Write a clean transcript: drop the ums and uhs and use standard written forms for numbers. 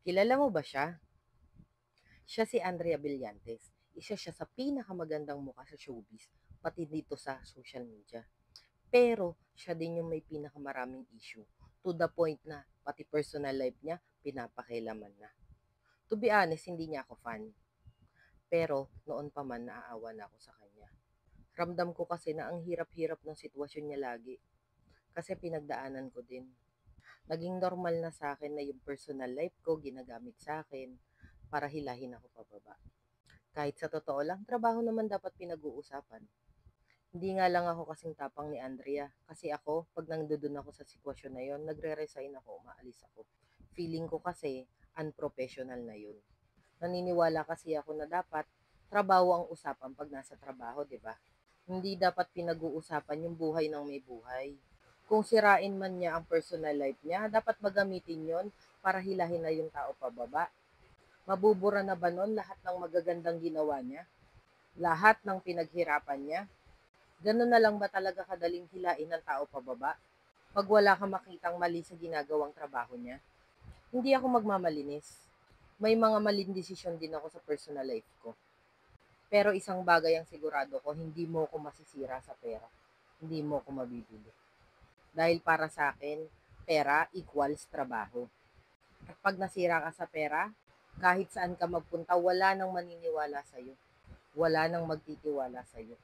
Kilala mo ba siya? Siya si Andrea Brillantes. Isa siya sa pinakamagandang mukha sa showbiz, pati dito sa social media. Pero siya din yung may pinakamaraming issue. To the point na pati personal life niya, pinapakilaman na. To be honest, hindi niya ako fan. Pero noon pa man naaawa na ako sa kanya. Ramdam ko kasi na ang hirap-hirap ng sitwasyon niya lagi. Kasi pinagdaanan ko din. Naging normal na sa akin na yung personal life ko ginagamit sa akin para hilahin ako pababa. Kahit sa totoo lang, trabaho naman dapat pinag-uusapan. Hindi nga lang ako kasing tapang ni Andrea. Kasi ako, pag nandun ako sa sitwasyon na yon, nagre-resign ako, umaalis ako. Feeling ko kasi, unprofessional na yun. Naniniwala kasi ako na dapat, trabaho ang usapan pag nasa trabaho, di ba? Hindi dapat pinag-uusapan yung buhay ng may buhay. Kung sirain man niya ang personal life niya, dapat magamitin yon para hilahin na yung tao pababa. Mabubura na ba nun lahat ng magagandang ginawa niya? Lahat ng pinaghirapan niya? Ganun na lang ba talaga kadaling hilain ng tao pababa? Pag wala kang makitang mali sa ginagawang trabaho niya? Hindi ako magmamalinis. May mga maling desisyon din ako sa personal life ko. Pero isang bagay ang sigurado ko, hindi mo ko masisira sa pera. Hindi mo ko mabibili. Dahil para sa akin, pera equals trabaho. At pag nasira ka sa pera, kahit saan ka magpunta, wala nang maniniwala sa'yo. Wala nang magtitiwala sa'yo.